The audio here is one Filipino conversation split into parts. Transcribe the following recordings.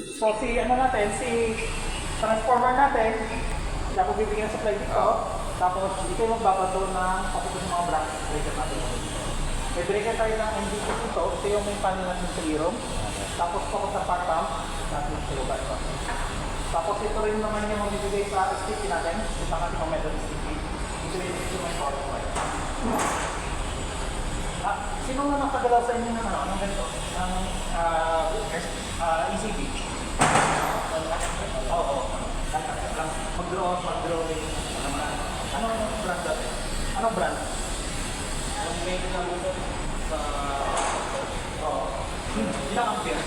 So si ano natin, si transformer natin, dapat bibigyan ng supply dito. Tapos hindi kayo magbabato ng papunta sa mga bracket breaker natin. May breaker tayo ng MDC dito. Ito yung main panel natin sa Lirom. Tapos papunta sa part pump natin sa lugar ito. Tapos ito rin naman yung magbibigay sa sticky natin. Ito natin yung metal sticky. Ito yung instrument power supply. Sino na nakagalaw sa inyo ng ano? Anong ganito? Ng ECB? Oo. Mag-drawing. Anong brand dati? Anong brand? Ang main na muna sa... Oo. Ilang ampere?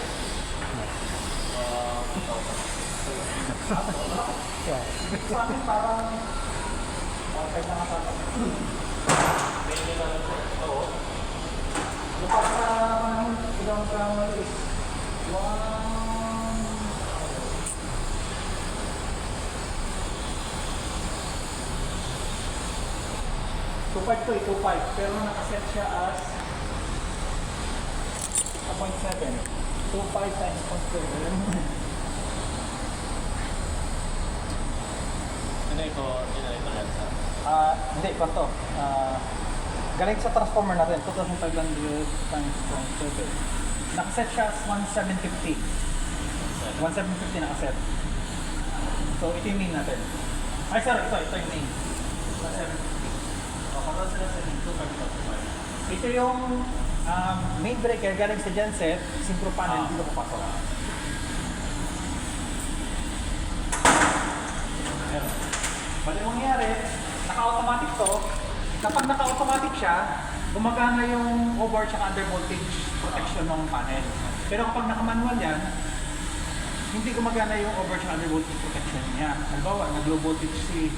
Sa akin parang... Okay na nga sa akin. Main na lang po. Oo. Lupas na ilang gramo is 2.5 to 2.5 pero nakaset siya as 0.7 2.5 times 0.7 Ano ito? Yan sa... hindi, kwanto galing sa transformer natin 2,500 times 0.7 nakaset siya as 1,750 1,750 nakaset so ito yung main natin ay sorry, ito yung main 1,750 Kapag sila sa dito, ito yung main breaker galing sa genset, synchro panel, dito papasok. Bali mangyari, naka-automatic to. Kapag naka-automatic siya, gumagana yung over at under voltage protection ng panel. Pero kapag naka-manual yan, hindi gumagana yung over at under voltage protection niya. Halimbawa, nag-low voltage si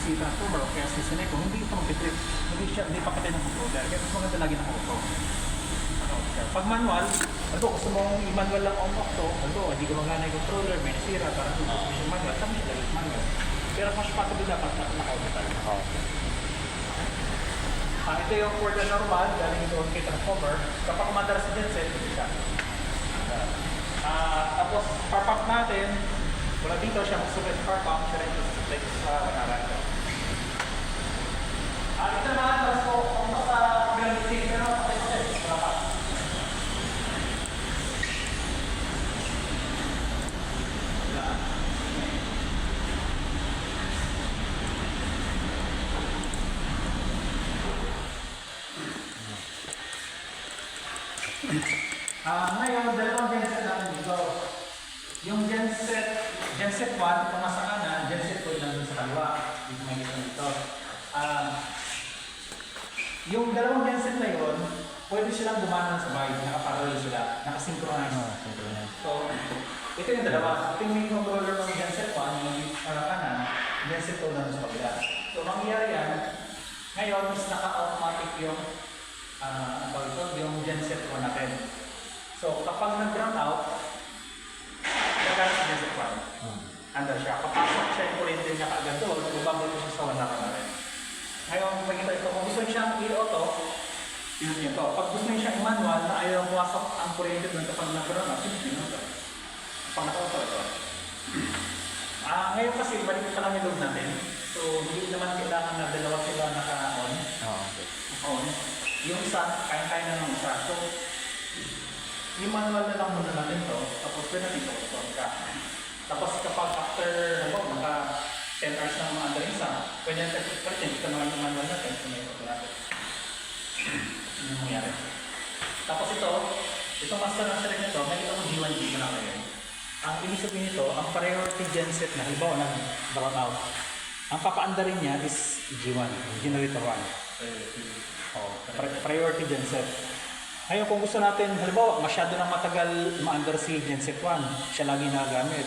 transformer o kaya si Seneco, hindi ito mag-trip. Hindi pa patay ng controller. Kaya mas maganda lagi ng auto. Pag manual, gusto mong i-manual lang on-off to, hindi gumagana yung controller, may nasira, parang gusto mo yung manual, kami lagi manual. Pero mas possible dapat naka-auto tayo. Ito yung for the normal, galing doon kay transformer. Kapag kumandar sa genset, ito siya. Tapos, power pump natin, wala dito siya mag-supply sa power pump, siya rin mag-supply sa naran. Ito naman, mas po, kung sa gamitin, pero patay-patay, wala pa. Ngayon, dalawang genset natin dito. Yung genset 1, itong nasa kanan, genset 2 nandun sa kaliwa. Dito may dito. Yung dalawang genset na yun, pwede silang gumana ng sabay, nakaparallel sila, nakasynchronize. So, ito yung dalawa. Ito yung main controller ng genset 1, yung kanan, genset 2 nandun sa kabila. So, mangyayari yan, ngayon, is naka-automatic yung yung genset 1 natin. So, kapag nag-ground out, gagamit sa genset 1. Anda siya. Kapasok siya yung kuryente niya kaagad doon, bubabot siya sa 1 na natin. Ngayon, makita ito, kung gusto niyo siyang i-auto, yun niyo ito. Pag gusto niyo siyang i-manual na ayaw pumasok ang kuryente doon kapag nag-ground out, yun ito. Pag naka-auto ito. Ngayon kasi, balik pa lang yung load natin. So, hindi naman kailangan na dalawa sila naka-on. On. Yung isa, kaya-kaya na ng isa. So, yung manual na lang muna natin ito, tapos pwede natin ito ka. Tapos kapag after, naka 10 hours na mga isa, pwede natin ito naman yung manual natin, kung may ito natin. Yun yung mangyari. Tapos itong master na select nito, may itong G1 G na kayo. Ang ibig sabihin nito, ang priority genset na, halimbawa nag-brown out, ang papaandarin niya is G1, generator 1. Priority genset. Ngayon kung gusto natin, halimbawa masyado nang matagal ma-under si genset 1, siya lagi nagagamit.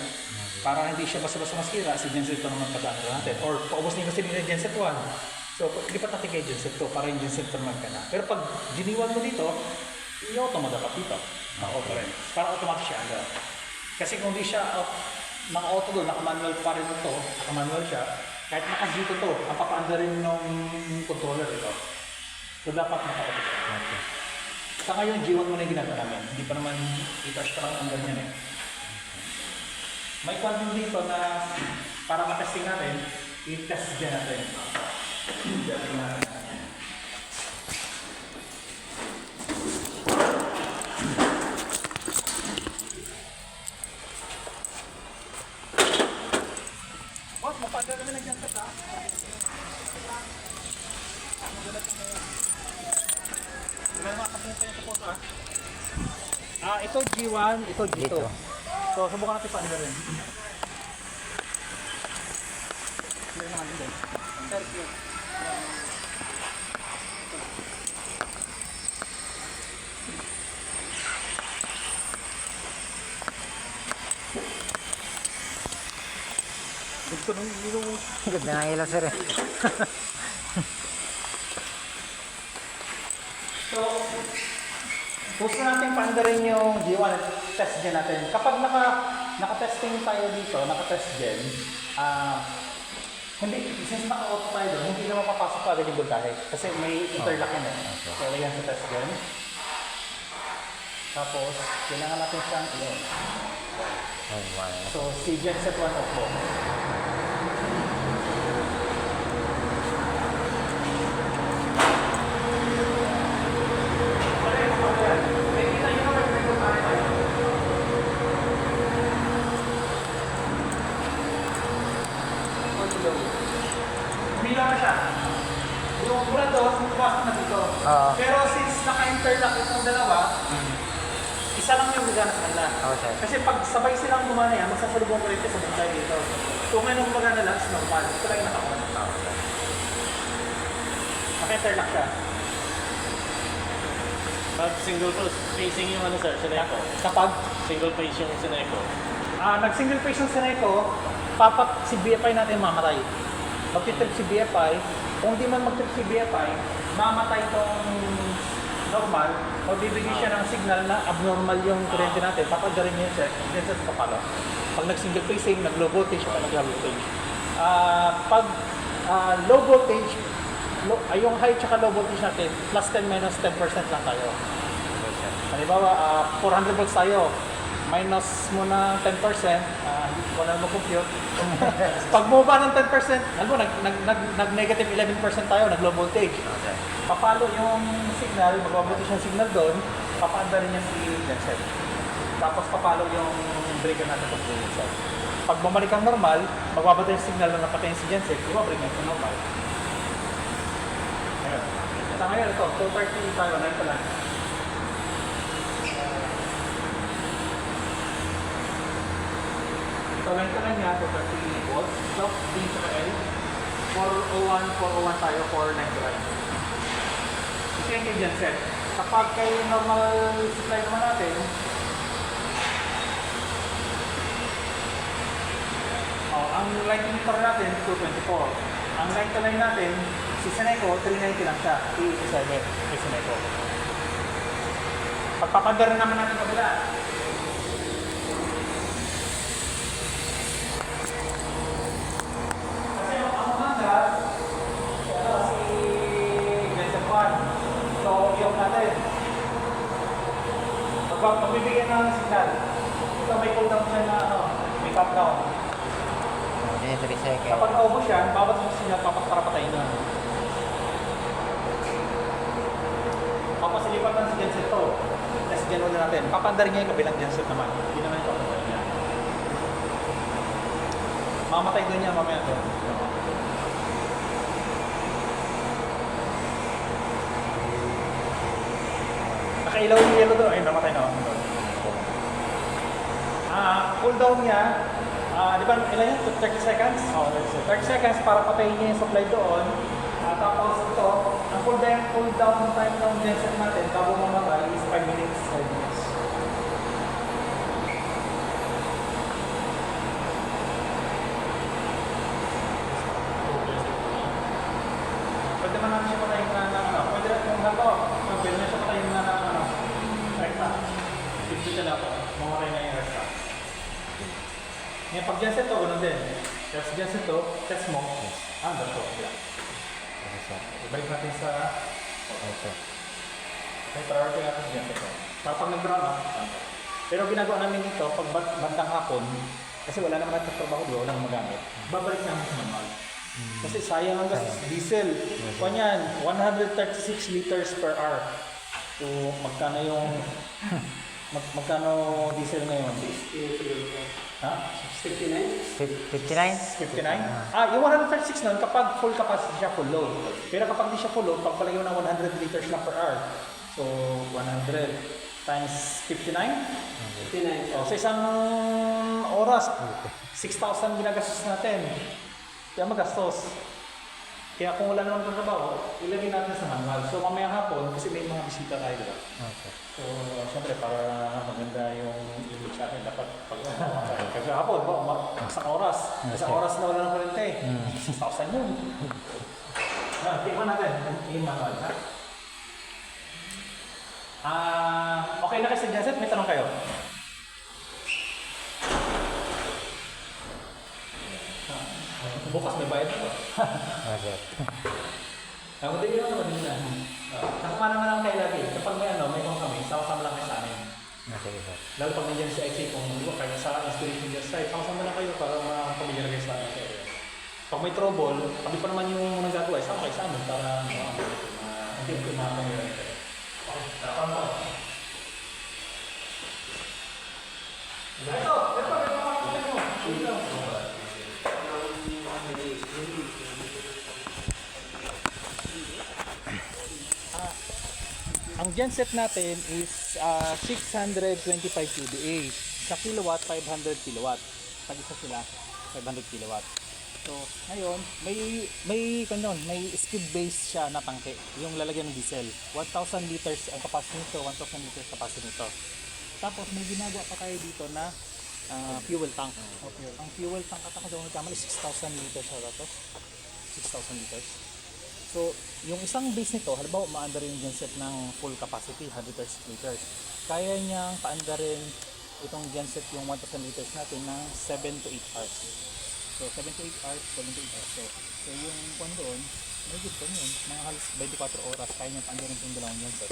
Para hindi siya basta-basta masira, si genset 2 naman pag-under natin. Or paubos na yung kasi ni genset 1. So lipat natin kay genset 2 para yung genset 2 naman ka na. Pero pag giniwan mo dito, i-auto mo dapat dito. Naka-auto rin. Para automatic siya under. Kasi kung hindi siya naka-auto doon, naka-manual pa rin ito, naka-manual siya, kahit naka-dito to, ang papaandarin ng controller ito. So dapat naka-auto. Okay. Sa ngayon, G1 mo na yung ginagawa namin. Hindi pa naman i-touch ka lang ang ganyan eh. May kwan din dito na para matesting natin, i-test din natin. I-test natin. Boss, mapagal kami ng janset ha? Ito G1, ito G2. So, subukan natin paano rin. Clear naman din. Circuit. Gusto nung ilong. Ganda ng ilaw sir eh. So, gusto natin paandarin yung G1 at test gen natin. Kapag naka-testing tayo dito, naka-test gen, hindi, since naka-auto tayo doon, hindi naman papasok pa agad yung voltahe. Kasi may interlock yun eh. So, yan sa test gen. Tapos, kailangan natin siyang yun. So, si genset 1 off po. Umilaw na siya. Yung mula doon, pumasok na dito. Pero since naka-interlock itong dalawa, isa lang yung gagana sa kanila. Okay. Kasi pag sabay silang gumana yan, magsasalubong ko rin sa bantay dito. So ngayon yung gumagana lang, is normal. Ito lang yung naka-on. Naka-interlock siya. Pag single facing yung ano sir, Sineco. Kapag Single face yung Sineco. nag-single phase yung Sineco, si BFI natin mamatay. Magtitrip si BFI, kung di man magtrip si BFI, mamatay tong normal, magbibigay siya ng signal na abnormal yung kuryente natin, papagarin niya yung set sa kapalo. Pag nag-single phasing, nag-low voltage, o nag-low voltage. Pag low voltage, yung high tsaka low voltage natin, plus 10 minus 10% lang tayo. Halimbawa, 400 volts tayo, minus mo na 10%, hindi ko na mag-compute. Pag bumaba ng 10%, alam mo, nag-negative 11% tayo, nag-low voltage. Okay. Papalo yung signal, mag-voltage yung signal doon, papaanda rin niya si genset. Tapos papalo yung breaker natin sa genset. Pag bumalik ang normal, magbabata yung signal na napatay si genset, ibabalik niya sa normal. Ngayon. Sa ngayon, ito, 230 tayo, 9 pa lang. So, line ka lang niya, 230 volts. So, D sa L. 401 tayo for 9 to line. Ito yung kay genset. Kapag kay normal supply naman natin, ang line emitter natin, 224. Ang line to line natin, si Sineco, 390 lang siya. 387 kay Sineco. Pagpapagdaran naman natin kabila. So, yung natin. Magbibigyan na ng signal. Ito may cooldown siya na may countdown. Hindi, 3 seconds. Kapag naubos yan, bawat yung signal para patayin na. Papasilipan ng si genset to. Test gen na natin. Papandarin niya yung kabilang genset naman. Hindi naman yung papandarin niya. Mamatay doon niya mamaya doon. Nakailaw yung yellow doon. Ayun, namatay na. Cooldown niya, di ba ilan yun? 30 seconds? 30 seconds para patayin niya yung supply doon. Tapos ito, ang cooldown time ng genset natin bago mamatay is 5 minutes. 5 minutes. Pwede man namin siya patayin na pwede rin kung hato, pwede na siya patayin na rekta. Dito siya na po, mamatay na yung rekta. Ngayon pag genset to, ganun din. Tapos genset to, test mo. Ganito. Ibalik natin sa may priority natin sa genset to. Para pag nag-run pero ginagawa namin dito, pag bandang hapon, Kasi wala naman nagtatrabaho doon, wala nang magamit. Babalik namin sa manual. Kasi sayang ang gas, diesel. Kanyan, 136 liters per hour. So, magkano yung... magkano diesel ngayon? Ha? 59? 59? Yung 136 nun, kapag full capacity siya, full load. Pero kapag di siya full load, pagpalagay mo ng 100 liters lang per hour. So, 100 times 59? 59. So, sa isang oras, 6,000 ginagastos natin. Kaya magastos. Kaya kung wala naman trabaho, ilagay natin sa manual. So, mamaya hapon, kasi may mga bisita tayo, diba? Okay. So, syempre, para maganda yung image natin, dapat pag-umawa tayo. Kasi hapon, isang oras. Isang oras na wala ng kurente. 6,000 yun. Tingnan natin yung manual, ha? Okay na kayo sa Janset? May tanong kayo? Bukas may bayad ko. Okay. Madali lang naman din na. Nakuma naman lang kayo lagi. Kapag may may kung kami, sama-sama lang kayo sa amin. Okay, sir. Lalo pag nandiyan sa XA, kung di ba kayo sa installation just site, sama-sama lang kayo para makapamilya kayo sa area. Pag may trouble, kami pa naman yung nagagawa, sama kayo sa amin para hindi ko makapamilya kayo. Okay, tapang ko. Ito, ang genset natin is 625 kVA. Sa kilowatt, 500 kilowatt. Pag isa sila, 500 kilowatt. So, ngayon, may skid base siya na tangke. Yung lalagyan ng diesel. 1,000 liters ang capacity nito, 1,000 liters capacity nito. Tapos, may ginagawa pa kayo dito na fuel tank. Ang fuel tank at ako doon nagkamali 6,000 liters sa ito. 6,000 liters. So, yung isang base nito, halimbawa maanda rin yung genset ng full capacity, 100 liters. Kaya niyang paanda rin itong genset yung 1,000 liters natin ng 7 to 8 hours. So, 7 to 8 hours, 7 to 8 hours. So yung kung doon, may good pa yun. Mga halos 24 oras, kaya niyang paanda rin itong dalawang genset.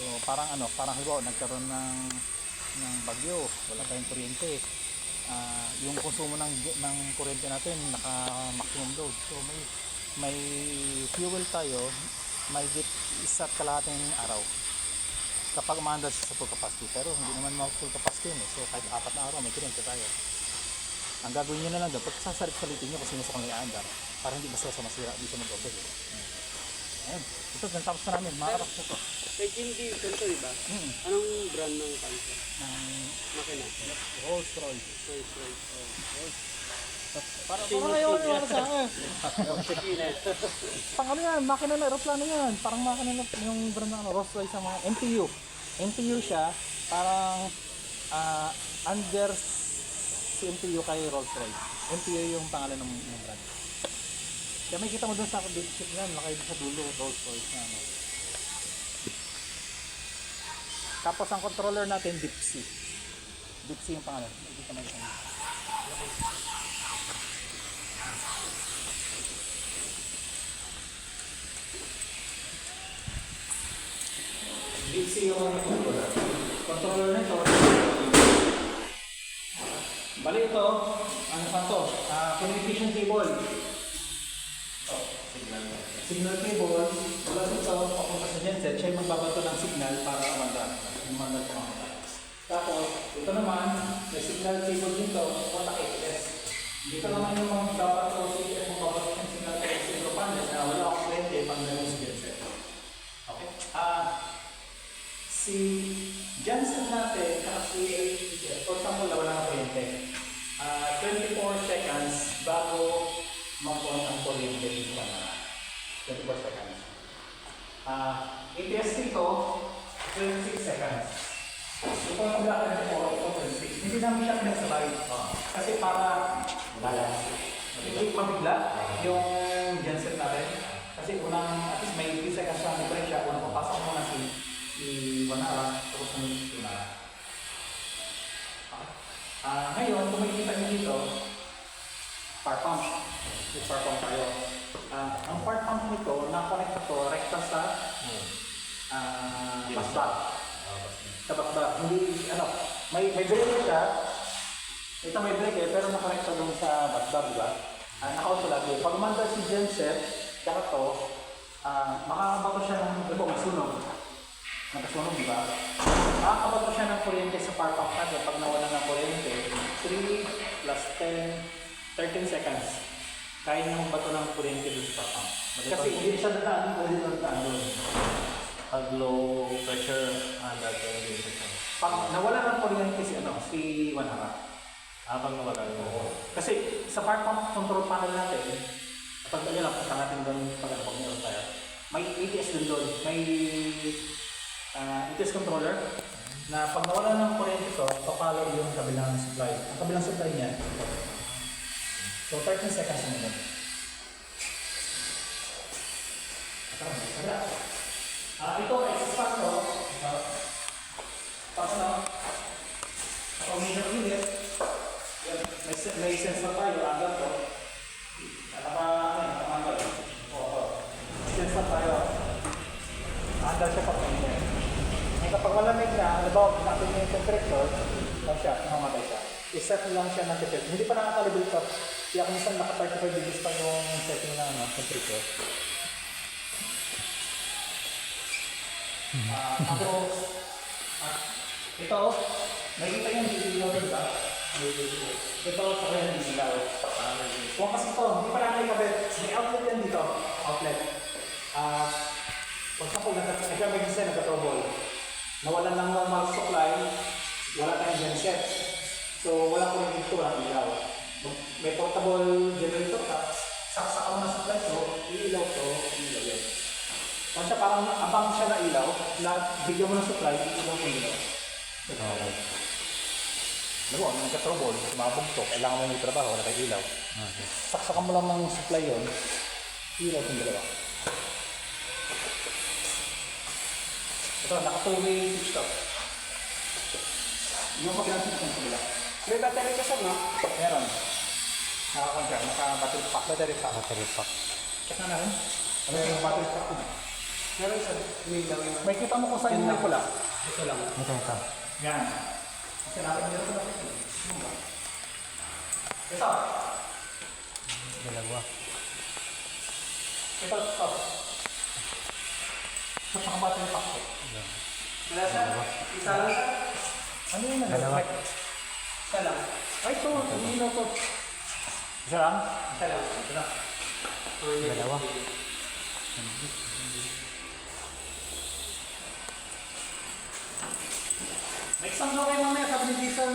So, parang halimbawa, nagkaroon ng bagyo, wala tayong kuryente. Yung konsumo ng kuryente natin naka maximum load, so may fuel tayo may isa't kalahating araw kapag umaandar siya sa full capacity, pero hindi naman full capacity yun, so kahit 4 na araw may kuryente tayo. Ang gagawin nyo na lang doon, pag sasalit-salitin nyo kung sino sa kong iaandar para hindi basta sa masira, hindi siya mag-over. Ayun, ito tapos na namin, makaraps na ito. Kay Jindy, ganito diba? Anong brand ng tanso? Ng Makina? Rolls Royce. Rolls Royce. Para ngayon yung sa akin. Makina. Pang ano yan, makina na, aeroplano yan. Parang makina na yung brand na Rolls Royce sa mga MTU. MTU siya, parang under si MTU kay Rolls Royce. MTU yung pangalan ng brand. Kaya may kita mo doon sa big ship yan, nakay sa dulo, Rolls Royce na ano. Tapos ang controller natin, Dipsy. Dipsy yung pangalan. Dito na ito. Dipsy yung controller. Controller nito. Bali ito, ano pa to? Communication cable. Signal cable. Mula dito, papunta sa genset, siya yung magbabato ng signal para umandar. Umandar po mga tayo. Tapos, ito naman, may signal cable dito, kontak ATS. Dito naman yung magbabato ng signal ATS sa ito panel na wala akong kliyente pang ganun sa genset. Okay? Si genset natin, kasi for example, wala na kuryente. 24 seconds bago mag-on ang kuryente dito na 24 seconds. ATS dito, 26 seconds. Ito ang black and ito, 26. Hindi namin siya pinagsabay. Kasi para hindi mabigla yung genset natin. Kasi unang, at least may 3 seconds lang difference. Unang papasok mo na si 1 hour, tapos na 2 na. Ngayon, kung makikita nyo dito, spark pump. May spark pump tayo. Ang spark pump nito, na-connect ito rekta sa busbar. Sa busbar. Hindi, may drainer siya, Ito may brake eh, pero nakonekta doon sa batbar, di ba? Naka-auto lagi. Pag umandar si genset, tsaka to, makakabato siya ng, ito, masunog. Nagkasunog, di ba? Makakabato siya ng kuryente sa power pump natin pag nawala ng kuryente. 3 plus 10, 13 seconds. Kaya niya magbato ng kuryente doon sa power pump. Kasi hindi siya dadaan, hindi siya dadaan doon. Pag low pressure, dati Pag nawala ng kuryente si Wanara. Pag nawala yun. Kasi sa power pump control panel natin, pag ano lang, punta natin doon pag meron tayo, may ATS din doon. May ATS controller na pag nawala ng kuryente ito, papalo yung kabilang supply. Ang kabilang supply niya, ito. So 13 seconds na yun. Ito ay spark to. Tapos na, pag medyo init, may sensor tayo, agad to. Nakamangal. May sensor tayo. Agad siya pag init. Ngayon kapag malamig na, ano ba, pinakit niya yung temperature, mamatay siya. I-set lang siya ng temperature. Hindi pa nakakalibol ito. Kaya kung minsan naka 35 degrees pa yung setting na temperature. Tapos, ito, nakikita yung dilaw, di ba? Ito, saka yung dilaw. Kung kasi ito, hindi pa namin kabit. May outlet yan dito. Outlet. Pag sa kung may design, nagka-trouble. Nawalan ng normal supply, wala tayong genset. So, wala ko rin dito, walang ilaw. May portable generator ka, saksakan mo na supply to, ilaw to, ilaw yan. Kung siya parang abang siya na ilaw, bigyan mo ng supply, ilaw mo ilaw. Okay. Ano, nagka-trouble, sumabog to, kailangan mo may trabaho, wala tayong ilaw. Okay. Saksakan mo lang ng supply yun, ilaw itong dalawa. Ito, naka-two-way switch to. Yung pag-ilansin itong kabila. May battery ka sir, no? Meron. Naka-contract, naka-battery pack. Battery pack. Battery pack. Check na namin. Ano yung battery pack ko? Meron sir, may ilaw yung... May kita mo kung saan yung may pula. Ito lang. Ito. Yan. Kasi natin dito sa battery. Ito. Dalawa. Ito. Ito sa battery pack ko. Wala sir? Isa lang sir? Ano yun? Dalawa. Isa lang. Ay, ito. Hindi na ito. Isa lang? Isa lang. Ito na. Dalawa. May exam daw kayo mamaya, sabi ni Jason.